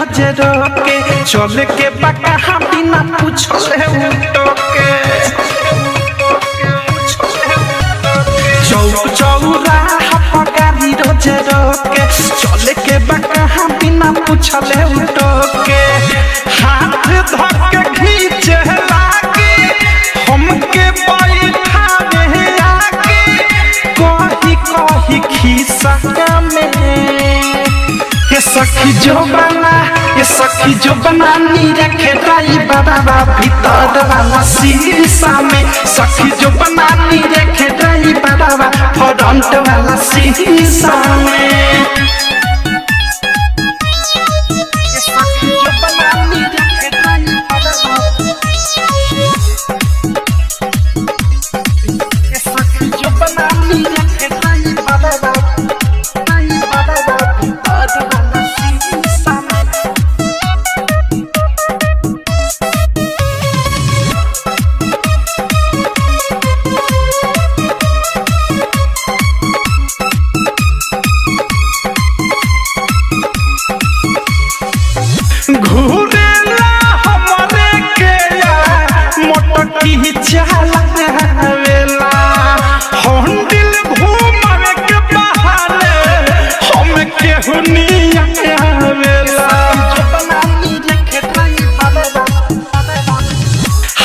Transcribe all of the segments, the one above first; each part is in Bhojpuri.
रोज रोके चल के पका हम बिना पूछले उठोके चौक चौराहा पगारी रोज रोके चल के पका हम बिना पूछले उठोके हाथ धर के खींचे लागे हमके बैठावे आगे कही कही खिस्सा में ये सखी जो बनानी रखे ड्राइवरवा भीतर वाला शीशा में सखी जो बनानी रखे ड्राइवरवा फ्रंट वाला शीशा में ये सखी जो बनानी रखे ड्राइवरवा ये सखी जो बनानी रखे ड्राइवरवा घूरेला हमरे के मोटकी चलावेला हंडिल घूमवे के बहाने हम केहू निया आवेला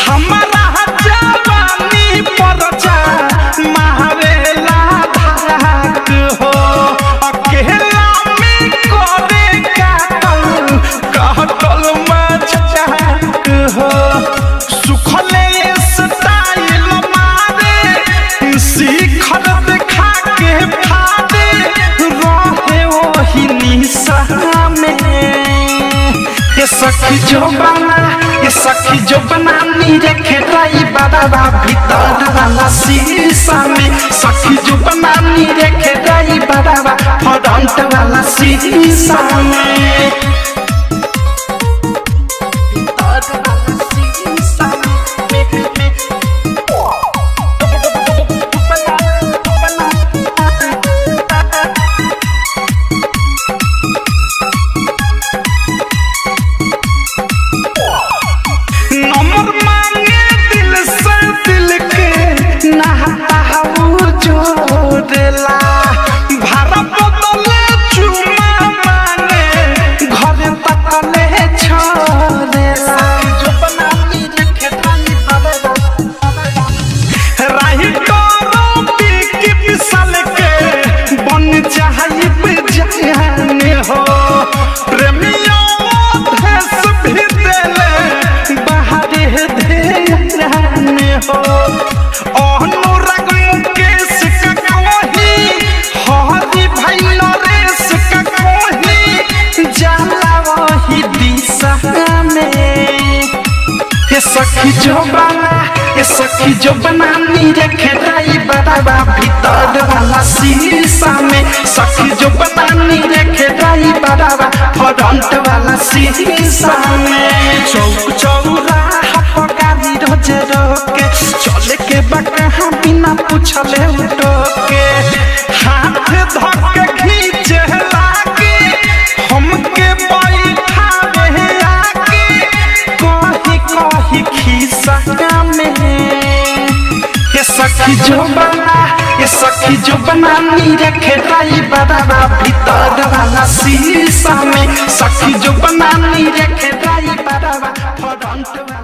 हमारा जवानी पर जा मारेला धाक हो अकेला में करे काटल मजाक हो सुखले स्टाइल मारे शिखर देखा के फादे रहे वही निशा में ये सखी जो बनानी रखे ड्राइवरवा भीतर वाला शीशा में सखी जो बनानी रखे ड्राइवरवा फ्रंट वाला शीशा में सखी जो बनानी रखे ड्राइवरवा भीतर वाला शीशा में सखी जो बनानी रखे ड्राइवरवा फ्रंट वाला शीशा में चौक चौराहा पगारी रोज रोके चल के बका बिना पूछले उठोके हाथ धर के खींचे लागे हमके बैठावे आगे कही कही खिस्सा में ये सखी जो बनानी रखे ड्राइवरवा भीतर वाला शीशा में सखी जो बनानी रखे ड्राइवरवा फ्रंट वाला